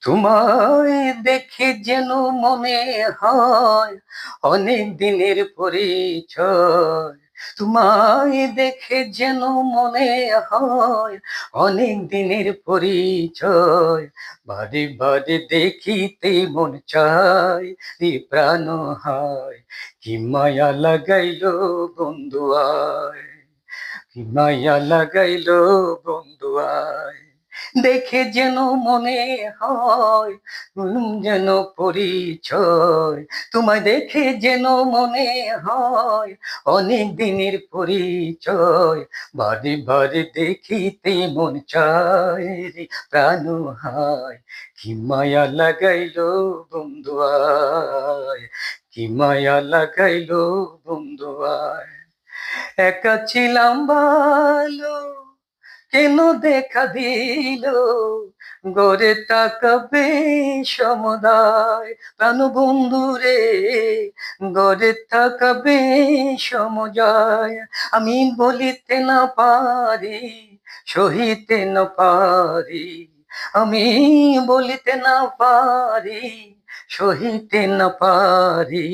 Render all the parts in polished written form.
তোমায় দেখে যেন মনে হয় অনেক দিনের পরিচয়। তোমায় দেখে যেন মনে হয় অনেক দিনের পরিচয়। বারে বারে দেখিতে মন চায়, প্রাণ হয়। কি মায়া লাগাইলো বন্ধু আয়, কি মায়া লাগাইলো বন্ধু আয়। দেখে যেন মনে হয় যেন পরিচয়। তোমায় দেখে যেন মনে হয় অনেক দিনের পরিচয়। বারে বারে দেখিতে মন চায় রে প্রাণ হায়। কি মায়া লাগাইলো বন্ধু আয়, কি মায়া লাগাইলো বন্ধু আয়। একা ছিলাম ভালো, কেন দেখা দিল গড়ে তাকাবে সমুদায়। প্রাণ বন্ধু রে, গড়ে তাকাবে সমুদায়। আমি বলিতে না পারি, সহিতে না পারি। আমি বলিতে না পারি, সহিতে না পারি।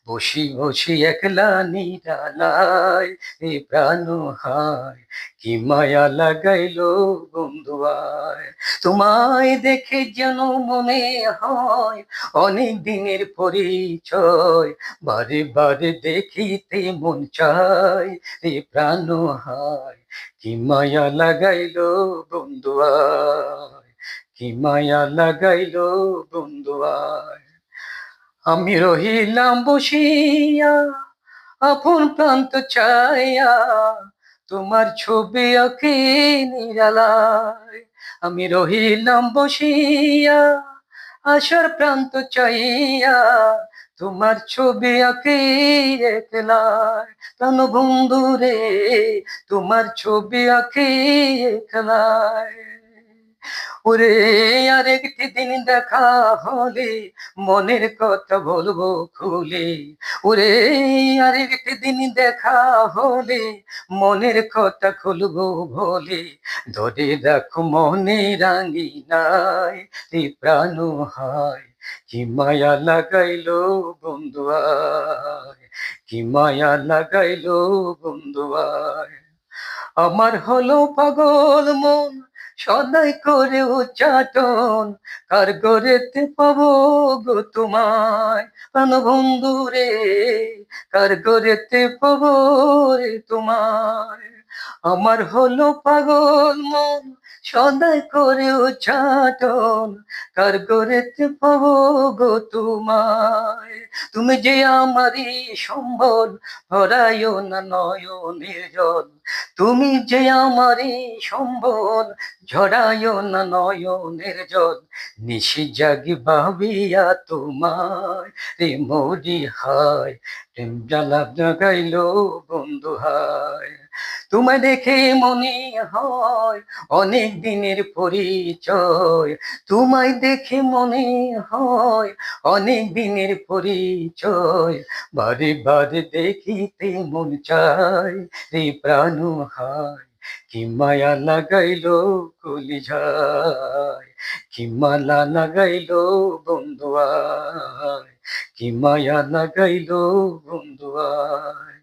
বসি বসি একলা নিরালায় এ প্রাণ হায়। কি মায়া লাগাইলো বন্ধু আয়। তোমায় দেখে যেন মনে হয় অনেক দিনের পরিচয়। বারে বারে দেখিতে মন চায় রে প্রাণ হায়। কি মায়া লাগাইলো বন্ধু আয়, কি মায়া লাগাইলো বন্ধু আয়। আমি রহিলাম বসিয়া আপন প্রান্ত চাইয়া, তোমার ছবি আঁকি নিরালায়। আমি রহিলাম বসিয়া আশার প্রান্ত চাইয়া, তোমার ছবি আঁকি একলায়। প্রাণ বন্ধু রে, তোমার ছবি আঁকি একলায়। ওরে আরেকটি দিন দেখা হলে মনের কথা বলবো খুলে। ওরে আরেকটি দিন দেখা হলে মনের কথা খুলবো বলে। ধরে রাখো মনে রাঙি নাই রে প্রাণ হায়। কি মায়া লাগাইলো বন্ধু আয়, কি মায়া লাগাইলো বন্ধু আয়। আমার হলো পাগল মন সদাই করে উচ্চাটন, কার গড়েতে পাবো গো তোমায়। প্রাণ বন্ধু রে, কার গড়েতে পাবো রে তোমায়। আমার হলো পাগল মন সদাই করে উচ্চাটন, কার গড়েতে পাবো গো তোমায়। তুমি যে আমারই সম্বল, ভরাইও না নয়নের জল। তুমি যে আমারই সম্বল, ঝরায়ও না নয়নের জল। নিশি জাগি ভাবিয়া তোমায় রে মরি হায়। প্রেম জ্বালা জাগাইলো বন্ধু হায়। তোমায় দেখে মনে হয় অনেক দিনের পরিচয়। তোমায় দেখে মনে হয় অনেক দিনের পরিচয়। বারে বারে দেখিতে মন চায় রে প্রাণ হায়। কি মায়া লাগাইলো কলিজায়, কি মালা লাগাইলো বন্ধু আয়, কি মায়া লাগাইলো বন্ধু আয়।